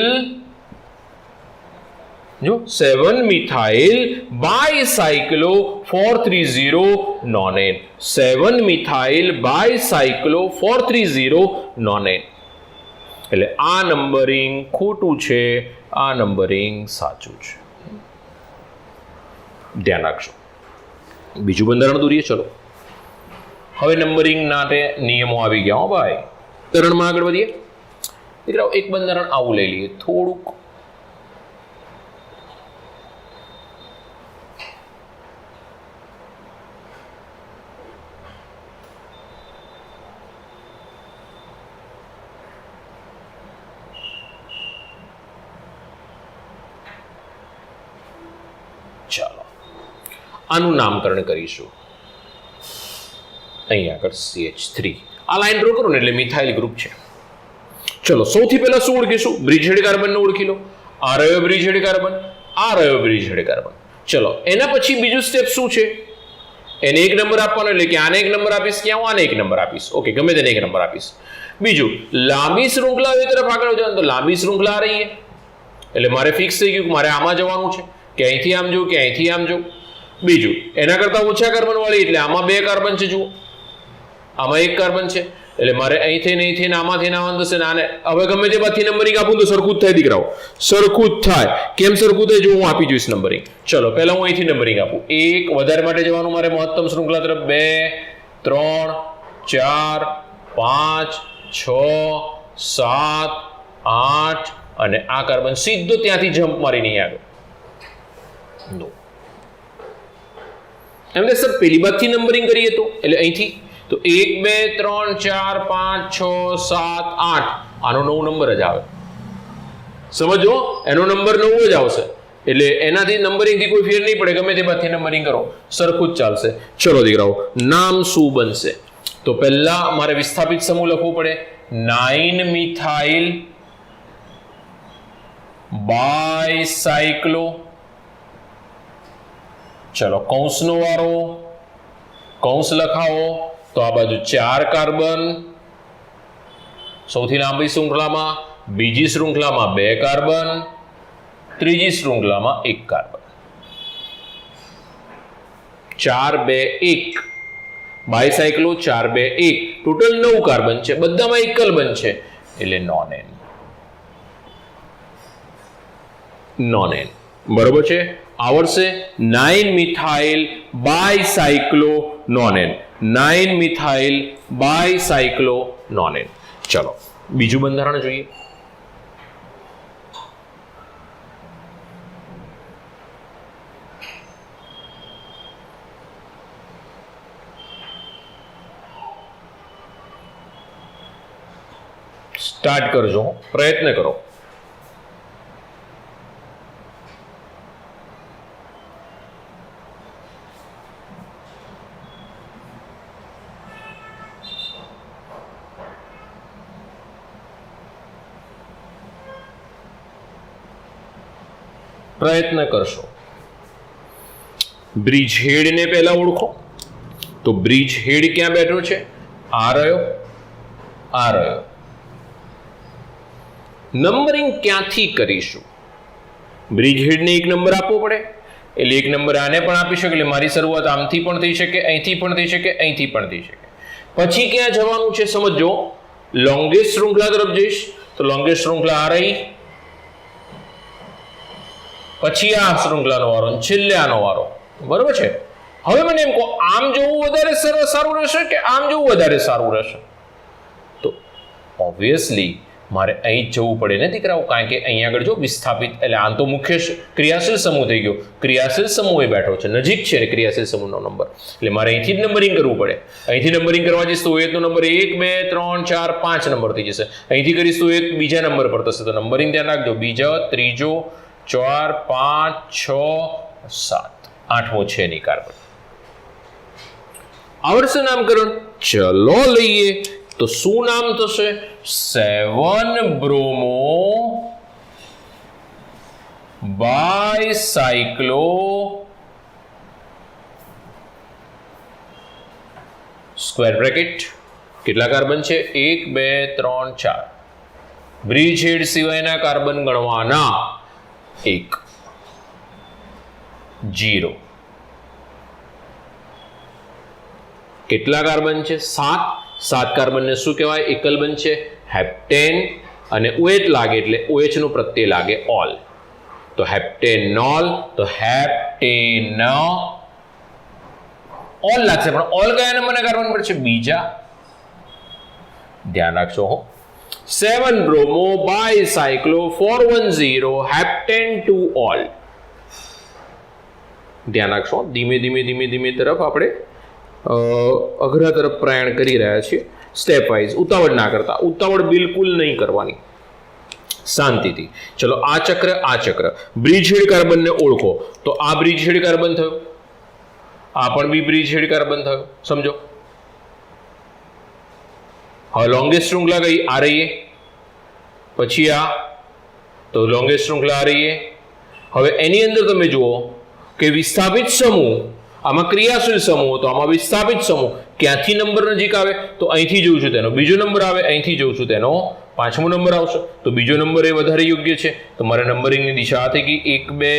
જો 7 methyl bicyclo 430 nonane. 7 methyl bicyclo 430 nonane. એટલે આ નંબરિંગ ખોટું છે, આ નંબરિંગ સાચું છે. ધ્યાન રાખજો. બીજું બંધારણ દોરીએ. ચલો હવે નંબરિંગ માટે નિયમો આવી ગયા હો ભાઈ. બંધારણમાં આગળ વધીએ. દીકરાઓ એક બંધારણ આવું લઈ લઈએ, થોડુંક આનું નામકરણ કરીશું અહીંયા આગળ CH3 આ લાઈન ડ્રો કરો ને એટલે મિથાઇલ ગ્રુપ છે. ચલો સૌથી પહેલા શું ઓળખીશું? બ્રિજહેડ કાર્બનને ઓળખી લો. આ રહ્યો બ્રિજહેડ કાર્બન, આ રહ્યો બ્રિજહેડ કાર્બન. ચલો એના પછી બીજું સ્ટેપ શું છે? એને એક નંબર આપવાનો, એટલે કે આને એક નંબર આપીશ કે આને એક નંબર આપીશ. ઓકે, ગમે તેને એક નંબર આપીશ. બીજું લાંબી શૃંખલા એ તરફ આગળ જવાનું, તો લાંબી શૃંખલા આ રહી એટલે મારે ફિક્સ થઈ ગયું કે મારે આમાં જવાનું છે કે અહીંથી આમ જવું કે અહીંથી આમ જવું. બીજું એના કરતાં ઓછા કાર્બન વાળી એટલે આમાં 2 કાર્બન છે, જુઓ આમાં 1 કાર્બન છે એટલે મારે અહીંથી ને આમાંથી આવવાનું થશે ને આને હવે ગમે તે બાદથી નંબરિંગ આપું તો સરખું જ થાય દીકરાઓ, સરખું જ થાય. કેમ સરખું થાય? જો હું આપી જોઈશ નંબરિંગ. ચલો પહેલા હું અહીંથી નંબરિંગ આપું. 1 વધારે માટે જવાનું મારે મહત્તમ શૃંખલા તરફ, 2 3 4 5 6 7 8 અને આ કાર્બન સીધો ત્યાંથી જમ્પ મારી નહીં આગળ. નો એમ કે સર પેલી બાદથી નંબરિંગ કરીએ તો એટલે અહીંથી તો 1 2 3 4 5 6 7 8 આનો 9 નંબર જ આવે. સમજો, એનો નંબર 9 જ આવશે એટલે એનાથી નંબરિંગથી કોઈ ફેર નહીં પડે. ગમે તે બાદથી નંબરિંગ કરો સરખું જ ચાલશે. ચલો દીકરાઓ, નામ શું બનશે? તો પહેલા મારે વિસ્થાપિત સમૂહ લખવું પડે. 9 મિથાઇલ બાયસાયક્લો. ચલો કૌંસનો વારો, કૌંસ લખાવો. તો આ બાજુ 4 કાર્બન સૌથી લાંબી શૃંખલામાં, બીજી શૃંખલામાં 2 કાર્બન, ત્રીજી શૃંખલામાં 1 કાર્બન. 4 2 1 બાયસાયક્લો 4 2 1 ટોટલ 9 કાર્બન છે, બધામાં એકલ બન છે એટલે નોન-એન. નોન-એન બરોબર છે. આવડશે 9 methyl bicyclo non-N. 9 methyl bicyclo non-N. ચલો બીજું બંધારણ જોઈએ. સ્ટાર્ટ કરજો, પ્રયત્ન કરો. પ્રયત્ન કરશો. બ્રિજહેડને પહેલા ઓળખો. તો બ્રિજહેડ ક્યાં બેઠો છે? આ રહ્યો, આ રહ્યો. નંબરિંગ ક્યાંથી કરીશું? બ્રિજહેડને એક નંબર આપવો પડે એટલે એક નંબર આને પણ આપી શકે એટલે મારી શરૂઆત આમથી પણ થઈ શકે, અહીંથી પણ થઈ શકે, અહીંથી પણ થઈ શકે. પછી ક્યાં જવાનું છે સમજો. લોંગેસ્ટ શૃંખલા તરફ જઈશ તો લોંગેસ્ટ શૃંખલા આ રહી, પછી આ શૃંખલાનો વારો, છેલ્લે આનો વારો. બરોબર છે. હવે મને એમ કહો, આમ જવું વધારે સારું રહેશે કે આમ જવું વધારે સારું રહેશે? તો ઓબ્વિયસલી મારે અહીં જ જવું પડે ને દીકરાઓ, કારણ કે અહીં આગળ જો વિસ્થાપિત એટલે આમ તો મુખ્ય ક્રિયાશીલ સમૂહ થઈ ગયો, ક્રિયાશીલ સમૂહ એ બેઠો છે, નજીક છે ને ક્રિયાશીલ સમૂહનો નંબર, એટલે મારે અહીંથી જ નંબરિંગ કરવું પડે. અહીંથી નંબરિંગ કરવા જઈશ તો OH નો નંબર 1 2 3 4 5 નંબર થઈ જશે. અહીંથી કરીશ તો એક બીજા નંબર પર થશે. તો નંબરિંગ ધ્યાન રાખજો, બીજો, ત્રીજો, 4 5 6 7 8મો છે નહીં કાર્બન. આવડશે નામકરણ? ચલો લઈએ. તો શું નામ થશે? 7 બ્રોમો બાયસાયક્લો સ્ક્વેર બ્રેકેટ. કેટલા કાર્બન છે? 1 2 3 4. બ્રિજહેડ સિવાયના કાર્બન ગણવાના 1 0. કેટલા કાર્બન છે? 7 કાર્બનને શું કહેવાય? એકલ બન છે, હેપ્ટેન. અને OH લાગે એટલે OH નો પ્રત્યય લાગે ઓલ, તો હેપ્ટેનોલ. તો હેપ્ટેન ઓલ લાગશે, પણ ઓલ કયા નંબરના કાર્બન પર છે? બીજા. ધ્યાન રાખજો હો. 7 બ્રોમો બાયસાયક્લો 410 હેપ્ટેન 2 ઓલ. ધ્યાન રાખશો. ધીમે ધીમે ધીમે ધીમે તરફ આપણે અઘરા તરફ પ્રયાણ કરી રહ્યા છીએ, સ્ટેપ વાઇઝ. ઉતાવળ ના કરતા, ઉતાવળ બિલકુલ નહીં કરવાની, શાંતિથી. ચલો આ ચક્ર, આ ચક્ર. બ્રિજહેડ કાર્બનને ઓળખો. તો આ બ્રિજહેડ કાર્બન થયો, આ પણ બી બ્રિજહેડ કાર્બન થયો, સમજો. હવે લોંગેસ્ટ શ્રૃંખલા કઈ આ રહીએ, પછી આ, તો લોંગેસ્ટ શ્રૃંખલા આ રહીએ. હવે એની અંદર તમે જુઓ કે વિસ્થાપિત સમૂહ, આમાં ક્રિયાશીલ સમૂહ, તો આમાં વિસ્થાપિત સમૂહ ક્યાંથી નંબર નજીક આવે, તો અહીંથી જોઉં છું તેનો બીજો નંબર આવે, અહીંથી જોઉં છું તેનો પાંચમો નંબર આવશે, તો બીજો નંબર એ વધારે યોગ્ય છે. તો મારે નંબરિંગની દિશા આ થઈ ગઈ, 1 2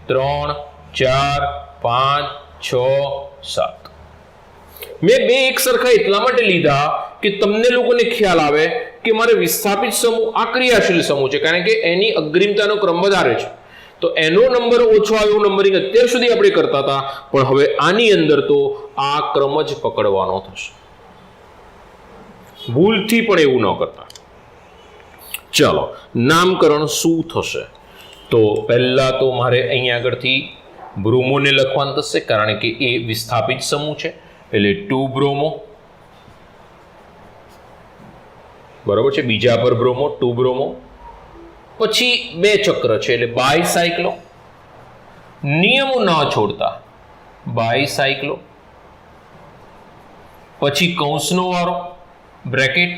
3 4 5 6 7. મેં બે એક સરખા એટલા માટે લીધા કે તમને લોકોને ખ્યાલ આવે કે મારે વિસ્થાપિત સમૂહ આ ક્રિયાશીલ સમૂહ છે, કારણ કે એની અગ્રિમતાનો ક્રમ વધારે છે, તો એનો નંબર ઓછો આવ્યો નંબરિંગ અત્યાર સુધી આપણે કરતા હતા, પણ હવે આની અંદર તો આ ક્રમ જ પકડવાનો થશે. ભૂલથી પણ એવું ન કરતા. ચાલો, નામકરણ શું થશે? તો પહેલા તો મારે અહીંયા આગળથી બ્રોમોને લખવાનું થશે, કારણ કે એ વિસ્થાપિત સમૂહ છે, એટલે 2 બ્રોમો, બરોબર છે. બીજા પર બ્રોમો, 2 બ્રોમો. પછી 2 ચક્ર છે એટલે બાયસાયક્લો, નિયમો ના છોડતા બાયસાયક્લો. પછી કૌંસનો વારો, બ્રેકેટ.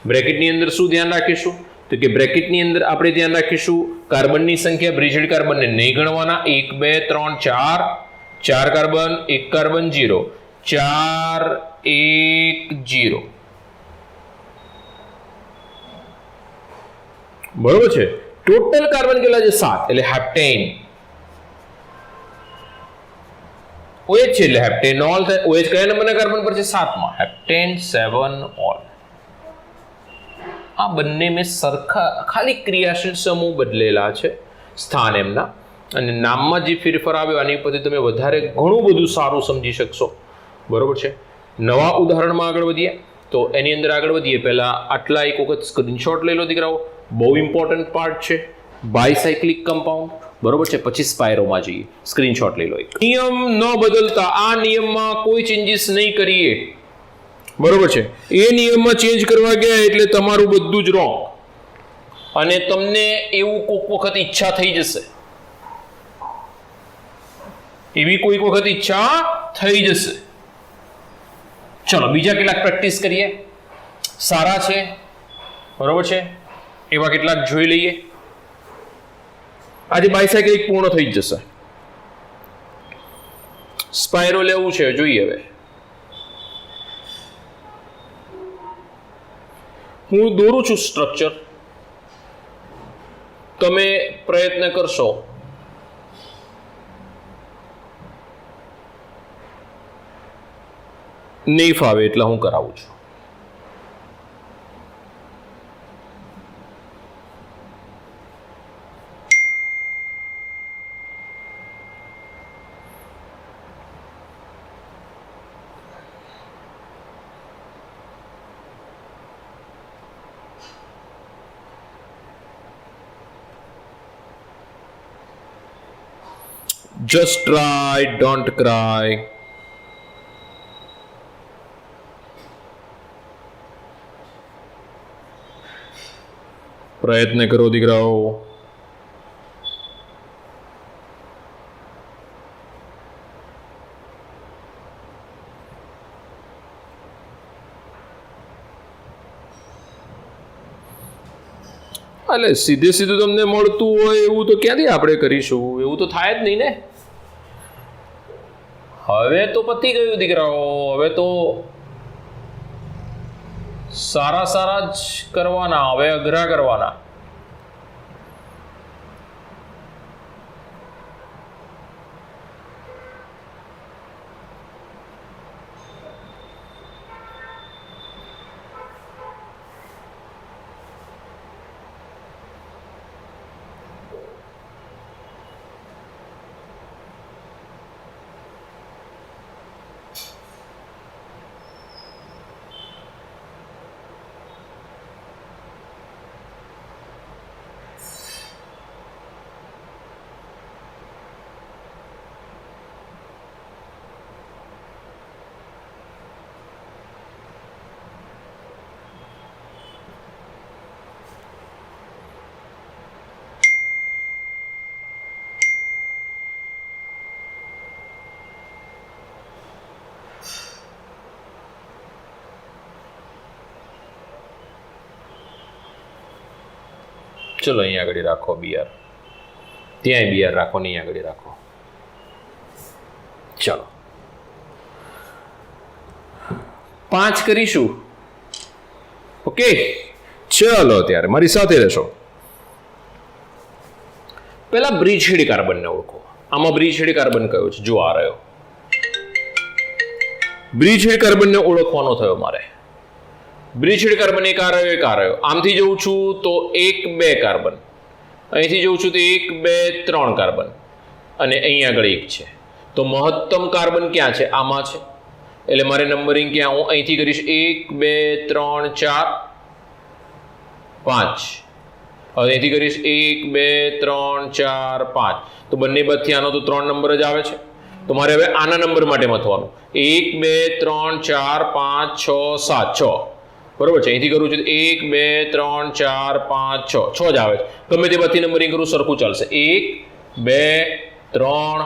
બ્રેકેટની અંદર શું ધ્યાન રાખીશું? તો કે બ્રેકેટની અંદર આપણે ધ્યાન રાખીશું કાર્બનની સંખ્યા, બ્રિજહેડ કાર્બનને નહીં ગણવાના. 1 2 3 4, 4 કાર્બન, 1 કાર્બન 0, 4 1 0. બરોબર છે. ટોટલ કાર્બન કેટલા છે? 7, એટલે હેપ્ટેન. OH છે એટલે હેપ્ટેન ઓલ થાય. OH કયા નંબરના કાર્બન પર છે? 7માં. હેપ્ટેન 7 ઓલ. આ બંને મેં સરખા, ખાલી ક્રિયાશીલ સમૂહ બદલેલા છે સ્થાન એમના, અને નામમાં જે ફેરફાર આવ્યો આની પરથી તમે વધારે ઘણું બધું સારું સમજી શકશો. બરોબર છે. નવા ઉદાહરણમાં આગળ વધીએ. તો એની અંદર આગળ વધીએ પહેલા આટલા એક વખત સ્ક્રીનશોટ લઈ લો દીકરાઓ, બહુ ઇમ્પોર્ટન્ટ પાર્ટ છે. બાયસાયક્લિક કમ્પાઉન્ડ, બરોબર છે. પછી સ્પાયરોમાં જઈએ, સ્ક્રીનશોટ લઈ લો. નિયમ ન બદલતા, આ નિયમમાં કોઈ ચેન્જીસ નહીં કરીએ, બરોબર છે. એ નિયમમાં ચેન્જ કરવા ગયા એટલે તમારું બધું જ રોંગ, અને તમને એવું કોઈક વખત ઈચ્છા થઈ જશે, એવી કોઈક વખત ઈચ્છા થઈ જશે. ચલો બીજા કેટલાક પ્રેક્ટિસ કરીએ, સારા છે, બરોબર છે, એવા કેટલાક જોઈ લઈએ. આજે બાયસાયકલ પૂર્ણ થઈ જ જશે. સ્પાયરો લેવું છે, જોઈએ હવે. હું દોરું છું સ્ટ્રક્ચર, તમે પ્રયત્ન કરશો. નહીં ફાવે એટલે હું કરાવું છું. Just try, don't cry. પ્રયત્ન કરો દીકરાઓ. એટલે સીધે સીધું તમને મળતું હોય એવું તો ક્યાંથી આપણે કરીશું? એવું તો થાય જ નહીં ને. હવે તો પતી ગયું દીકરાઓ. હવે તો સારા સારા જ કરવાના, હવે અઘરા કરવાના. ચલો અહીંયા આગળ રાખો Br, ત્યાંય Br રાખો ને અહીંયા આગળ રાખો. ચલો 5 કરીશું. ઓકે, ચલો ત્યારે મારી સાથે રહેશો. પહેલા બ્રિજહેડ કાર્બનને ઓળખો. આમાં બ્રિજહેડ કાર્બન કયો છે? જો આ રહ્યો બ્રિજહેડ કાર્બનને ઓળખવાનો થયો મારે. બ્રિજહેડ કાર્બન એક આ રહ્યો, એક આ રહ્યો. આમથી જઉં છું તો 1 2 કાર્બન, અહીંથી જઉં છું તો 1 2 3 કાર્બન, અને અહીંયા આગળ 1 છે. તો મહત્તમ કાર્બન ક્યાં છે? આમાં છે. એટલે મારે નંબરિંગ ક્યાં? હું અહીંથી કરીશ 1 2 3 4 5. હવે અહીંથી કરીશ 1 2 3 4 5. તો બંને બાજુથી આનો તો 3 નંબર જ આવે છે. તો મારે હવે આના નંબર માટે મથવાનું. 1 2 3 4 5 6 7 6. બરોબર છે. અહીંથી કરું છું 1 2 3 4 5 6 6 જ આવે છે. ગમે તે બાજુથી નંબરિંગ કરું સરખું ચાલશે. 1 2 3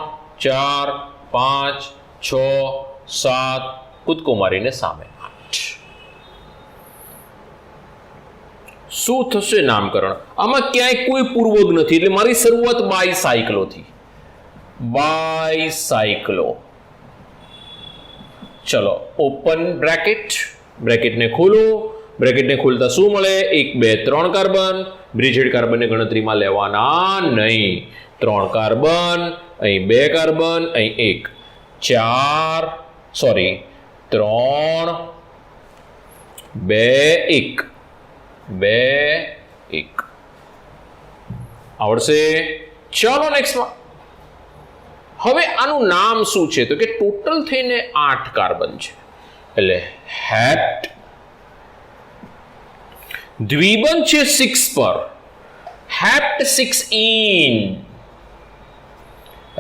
4 5 6 7, કૂદકો મારીને સામે 8. શું થશે નામકરણ? આમાં ક્યાંય કોઈ પૂર્વક નથી, એટલે મારી શરૂઆત બાયસાયક્લોથી. બાયસાયક્લો. ચલો ઓપન બ્રેકેટ, બ્રેકેટને ખોલો. બ્રેકેટને ખોલતા શું મળે? 1 2 3 કાર્બન. બ્રિજહેડ કાર્બનને ગણતરીમાં લેવાના નહીં. 3 કાર્બન, અહીં 2 કાર્બન, અહીં 1 4 સોરી 3 2 1 2 1. આવડશે? ચાલો નેક્સ્ટમાં. હવે આનું નામ શું છે? તો કે ટોટલ થઈને 8 કાર્બન છે, એટલે હેપ્ટ. દ્વિબંધ છે 6 પર, હેપ્ટ 6-ene.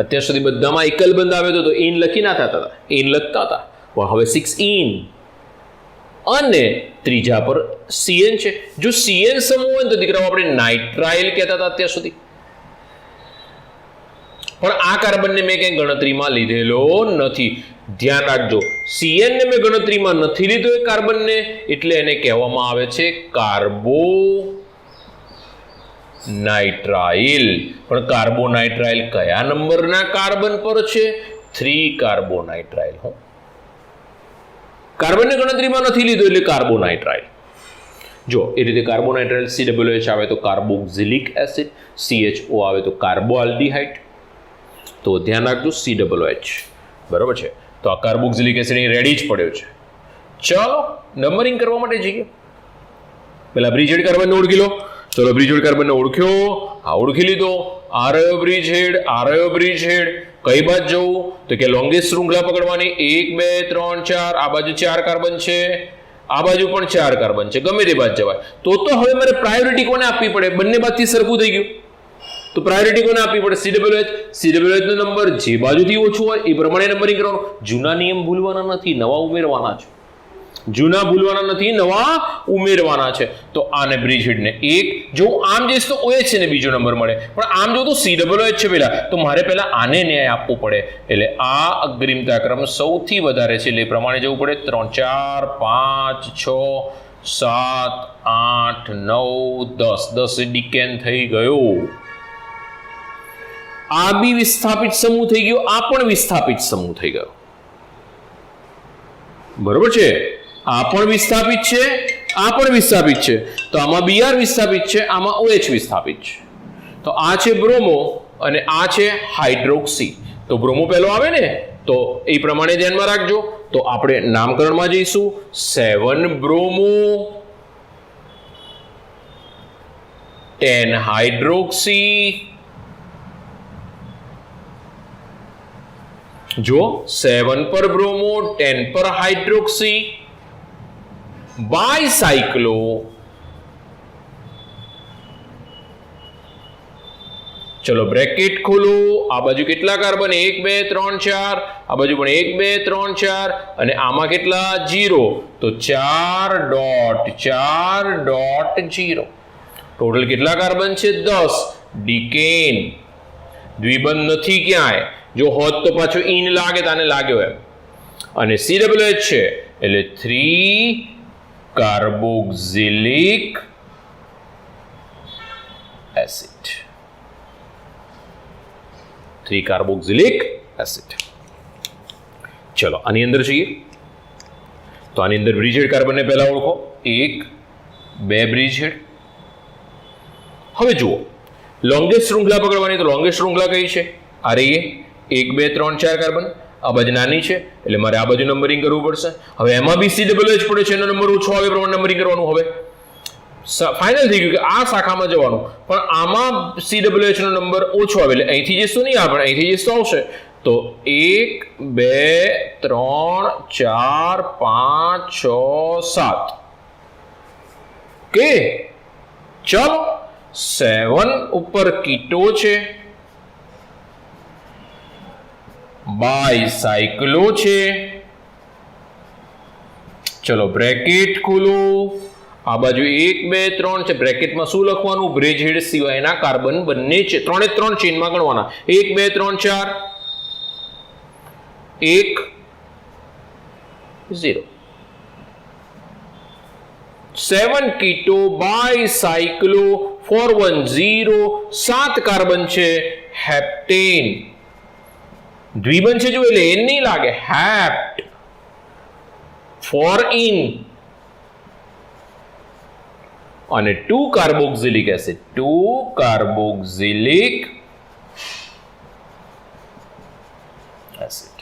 અત્યાર સુધી બધામાં એકલ બંધ આવ્યો તો ઇન લખી ના થતા હતા, ઇન લખતા હતા, પણ હવે 6-ene. અને ત્રીજા પર CN છે. જો CN સમૂહ હોય તો દીકરાઓ આપણે નાઇટ્રાઇલ કહેતા હતા અત્યાર સુધી, પણ આ કાર્બનને મેં કંઈ ગણતરીમાં લીધેલો નથી. ધ્યાન રાખજો, CN ને મેં ગણતરીમાં નથી લીધો એ કાર્બનને, એટલે એને કહેવામાં આવે છે કાર્બોનાઇટ્રાઇલ. પણ કાર્બોનાઇટ્રાઇલ કયા નંબરના કાર્બન પર છે? 3 કાર્બોનાઇટ્રાઇલ. હો, કાર્બનને ગણતરીમાં નથી લીધો એટલે કાર્બોનાઇટ્રાઇલ. જો એ રીતે કાર્બોનાઇટ્રાઇલ COOH આવે તો કાર્બોક્સિલિક એસિડ, CHO આવે તો કાર્બોઆલ્ડિહાઇડ. તો ધ્યાન રાખજો COOH. બરોબર છે. તો આ કાર્બોક્સિલિક એસિડ અહીં રેડી જ પડ્યો છે. ચાલો નંબરિંગ કરવા માટે જઈએ. પહેલા બ્રિજહેડ કાર્બનને ઓળખી લો. ચલો બ્રિજહેડ કાર્બનને ઓળખ્યો, હા ઓળખી લીધો. આ રહ્યો બ્રિજહેડ, આ રહ્યો બ્રિજહેડ. કઈ બાજુ જવું? તો કે લોંગેસ્ટ શૃંખલા પકડવાની. 1 2 3 4. આ બાજુ 4 કાર્બન છે, આ બાજુ પણ 4 કાર્બન છે. ગમે તે બાજુ જવાય. તો હવે મારે પ્રાયોરિટી કોને આપવી પડે? બંને બાજુથી સરખું થઈ ગયું તો પ્રાયોરિટી કોને આપવી પડે? COOH નો નંબર જે બાજુથી ઓછો હોય એ પ્રમાણે નંબરિંગ કરવાનું. જૂના નિયમ ભૂલવાના નથી, નવા ઉમેરવાના છે. જૂના ભૂલવાના નથી, નવા ઉમેરવાના છે. તો આને બ્રિજહેડને 1. જો હું આમ જઈશ તો OH ને બીજો નંબર મળે, પણ આમ જો તો COOH છે પહેલા, તો મારે પહેલા આને ન્યાય આપવો પડે. એટલે આ અગ્રિમતા ક્રમ સૌથી વધારે છે, એટલે એ પ્રમાણે જવું પડે. 3 4 5 6 7 8 9 10. 10 ડિકેન થઈ ગયો. આ બી વિસ્થાપિત સમૂહ થઈ ગયો, આ પણ વિસ્થાપિત સમૂહ થઈ ગયો. બરોબર છે. આ પણ વિસ્થાપિત છે, આ પણ વિસ્થાપિત છે. તો આમાં Br વિસ્થાપિત છે, આમાં OH વિસ્થાપિત છે. તો આ છે બ્રોમો અને આ છે હાઇડ્રોક્સી. તો બ્રોમો પહેલો આવે ને, તો એ પ્રમાણે ધ્યાનમાં રાખજો. તો આપણે નામકરણમાં જઈશું. 7 બ્રોમો 10 હાઇડ્રોક્સી. જો 7 પર બ્રોમો 10 પર હાઇડ્રોક્સી. બાયસાયક્લો. ચલો બ્રેકેટ ખોલો. આ બાજુ કેટલા કાર્બન? 1 2 3 4. આ બાજુ પણ 1 2 3 4. અને આમાં કેટલા? 0. તો 4 ડોટ 4 ડોટ 0. ટોટલ કેટલા કાર્બન છે? 10. ડિકેન. દ્વિબંધ નથી ક્યાંય. જો હોત તો પાછો ઇન લાગે, તાને લાગ્યો એમ. અને COOH છે એટલે 3 કાર્બોક્સિલિક એસિડ, 3 કાર્બોક્સિલિક એસિડ. ચલો આની અંદર જઈએ તો આની અંદર બ્રિજહેડ કાર્બનને પહેલા ઓળખો, 1 2 બ્રિજહેડ. હવે જુઓ લોંગેસ્ટ શૃંખલા પકડવાની, તો લોંગેસ્ટ શૃંખલા કઈ છે? આ રહી 1 2 3 4 કાર્બન. આ બાજુ નાની છે એટલે મારે આ બાજુ નંબરિંગ કરવું પડશે. હવે એમાં બી COOH પડે છે, એનો નંબર ઓછો આવે પ્રમાણે નંબરિંગ કરવાનું. હવે ફાઇનલ થઈ ગયું કે આ શાખામાં જવાનું, પણ આમાં COOH નો નંબર ઓછો આવે એટલે અહીંથી જઈશું નહીં, આપણે અહીંથી જઈશું આવશે. તો 1 2 3 4 5 6 7. ઓકે ચલો 7 ઉપર કીટો છે, બાયસાયક્લો છે. ચલો બ્રેકેટ ખોલો, આ બાજુ 1 2 3 છે, બ્રેકેટમાં શું લખવાનું? બ્રિજહેડ સિવાયના કાર્બન બંને છે, 3 3 ચેનમાં ગણવાના. 1 2 3 4 1 0. 7 કીટો બાયસાયક્લો 410, 7 કાર્બન છે, હેપ્ટેન. દ્વિબંધ છે જો એટલે એન નહીં લાગે, હેપ્ટ. 4 ઇન અને 2 કાર્બોક્સિલિક એસિડ, 2 કાર્બોક્સિલિક એસિડ.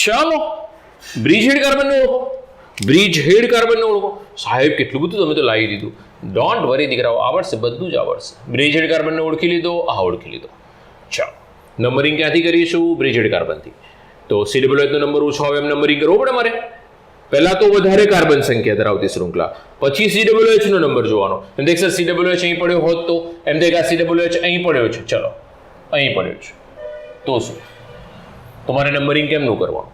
ચાલો બ્રિજહેડ કાર્બનને ઓળખો, બ્રિજહેડ કાર્બનને ઓળખો. સાહેબ કેટલું બધું તમે તો લાવી દીધું. ડોન્ટ વરી દીકરાઓ, આવડશે, બધું જ આવડશે. બ્રિજહેડ કાર્બનને ઓળખી લીધો, આ ઓળખી લીધો. ચાલો નંબરિંગ ક્યાંથી કરીશું? બ્રિજહેડ કાર્બનથી. તો COOH નો નંબર ઓછો આવે એમ નંબરિંગ કરવો પડે મારે. પહેલા તો વધારે કાર્બન સંખ્યા ધરાવતી શૃંખલા, પછી COOH નો નંબર જોવાનો. એમ દેખ સર COOH અહીં પડ્યો હોત તો, એમ દેખ આ COOH અહીં પડ્યો છે, ચલો અહીં પડ્યો છે, તો શું? તો મારે નંબરિંગ કેમનું કરવાનું?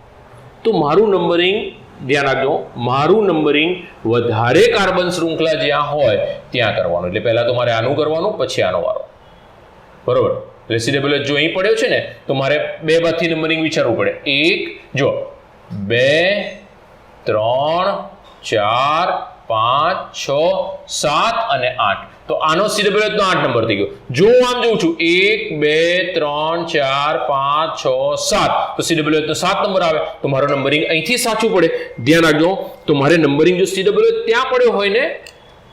તો મારું નંબરિંગ ધ્યાન રાખજો, મારું નંબરિંગ વધારે કાર્બન શૃંખલા જ્યાં હોય ત્યાં કરવાનું. એટલે પહેલા તો મારે આનું કરવાનું, પછી આનો વારો, બરોબર? એટલે COOH જો અહીં પડ્યો છે ને, તો મારે 2 બાદથી નંબરિંગ વિચારવું પડે. 1 જો 2 3 4 5 6 7 અને 8. તો આનો COOH નો 8 નંબર થઈ ગયો. જો હું આમ જોઉં છું 1 2 3 4 5 6 7, તો COOH નો 7 નંબર આવે. તો મારો નંબરિંગ અહીંથી સાચું પડે. ધ્યાન રાખજો, તો મારે નંબરિંગ જો COOH ત્યાં પડ્યો હોય ને,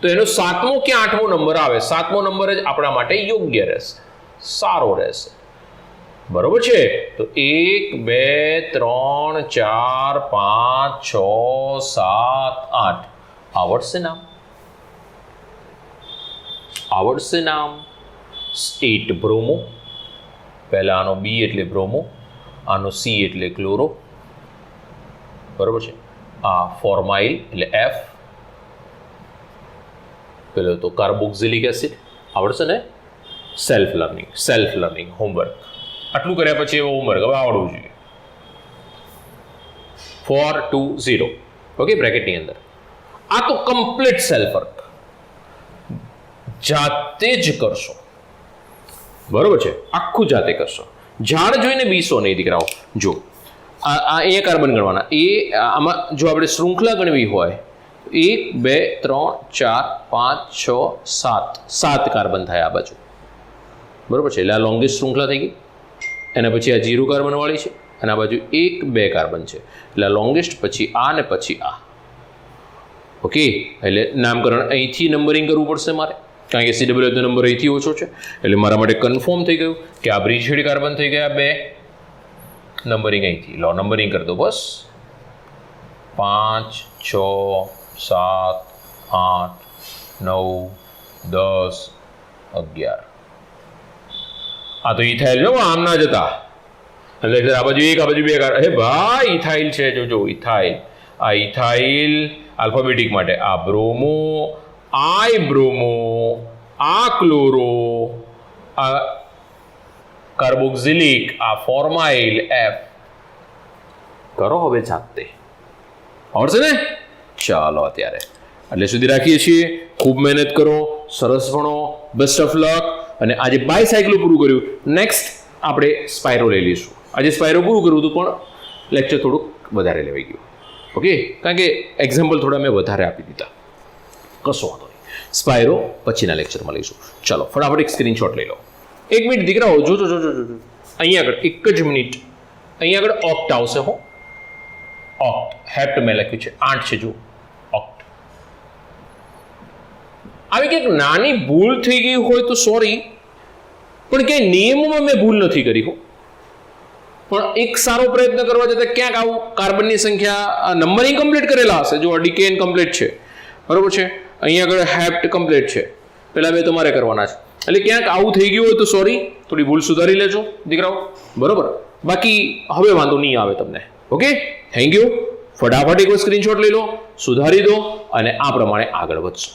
તો એનો 7મો કે 8મો નંબર આવે. 7મો નંબર જ આપણા માટે યોગ્ય રહેશે, સારો રહેશે, બરોબર છે? તો 1 2 3 4 5 6 7 8 આવડશે નામ, આવડશે નામ. 8 બ્રોમો, પહેલા આનો B એટલે બ્રોમો, આનો C એટલે ક્લોરો, બરોબર છે? આ ફોર્માઇલ એટલે F, પેલો તો કાર્બોક્સિલિક એસિડ. આવડશે ને? Self learning homework. આટલું કર્યા પછી એવો હોમવર્ક હવે આવડવું જોઈએ. 4 2 0. ઓકે, બ્રેકેટની અંદર. આ તો કમ્પ્લીટ સેલ્ફ વર્ક, જાતે જ કરશો, બરોબર છે? આખું જાતે કરશો, ઝાડ જોઈને બીસો નહીં દીકરાઓ. જો આ અહીંયા કાર્બન ગણવાના. આમાં જો આપણે શૃંખલા ગણવી હોય 1 2 3 4 5 6 7 કાર્બન થાય આ બાજુ, બરોબર છે? એટલે આ લોંગેસ્ટ શૃંખલા થઈ ગઈ. એના પછી આ 0 કાર્બન વાળી છે, અને આ બાજુ 1 2 કાર્બન છે. એટલે આ લોંગેસ્ટ, પછી આ ને પછી આ. ઓકે, એટલે નામકરણ અહીંથી નંબરિંગ કરવું પડશે મારે, કારણ કે COOH નો નંબર અહીંથી ઓછો છે. એટલે મારા માટે કન્ફર્મ થઈ ગયું કે આ બ્રિજહેડ કાર્બન થઈ ગયા 2. નંબરિંગ અહીંથી લો, નંબરિંગ કરી દો બસ. 5 6 7 8 9 10 11. આ તો ઇથાઇલ જો, આમ ના જતા. એટલે આ બાજુ 1 આ બાજુ 2. હે ભાઈ ઇથાઇલ છે, જોજો ઇથાઇલ. આ ઇથાઇલ આલ્ફાબેટિક માટે. આ બ્રોમો, આઈ બ્રોમો, આ ક્લોરો, આ કાર્બોક્સિલિક, આ ફોર્માઇલ F. કરો હવે જાતે, આવડશે ને? ચાલો અત્યારે એટલે સુધી રાખીએ છીએ. ખૂબ મહેનત કરો, સરસ ભણો, બેસ્ટ ઓફ લક. અને આજે બાયસાયક્લો પૂરું કર્યું, નેક્સ્ટ આપણે સ્પાયરો લઈ લઈશું. આજે સ્પાયરો પૂરું કર્યું હતું, પણ લેક્ચર થોડુંક વધારે લેવાઈ ગયું. ઓકે, કારણ કે એક્ઝામ્પલ થોડા મેં વધારે આપી દીધા. કશો વાંધો નહીં, સ્પાયરો પછીના લેક્ચરમાં લઈશું. ચલો ફટાફટ એક સ્ક્રીનશોટ લઈ લો. 1 મિનિટ દીકરાઓ, જો અહીંયા આગળ 1 જ મિનિટ, અહીંયા આગળ ઓક્ટ આવશે. હો ઓક્ટ, હેપ્ટ મેં લખ્યું છે, 8 છે. જુઓ ઓક્ટ. આવી કંઈક નાની ભૂલ થઈ ગઈ હોય તો સોરી, પણ ક્યાંય નિયમોમાં મેં ભૂલ નથી કરી. હો પણ એક સારો પ્રયત્ન કરવા જતાં ક્યાંક આવું કાર્બનની સંખ્યા નંબરિંગ કમ્પ્લીટ કરેલા હશે. જો ડીકેન કમ્પ્લીટ છે, બરોબર છે, અહીંયા આગળ હેપ્ટ કમ્પ્લીટ છે, પેલા 2 તમારે કરવાના છે. એટલે ક્યાંક આવું થઈ ગયું હોય તો સોરી, થોડી ભૂલ સુધારી લેજો દીકરાઓ, બરોબર. બાકી હવે વાંધો નહીં આવે તમને. Okay, thank you. ફટાફટ એક સ્ક્રીનશોટ લઈ લો, સુધારી દો અને આ પ્રમાણે આગળ વધશો.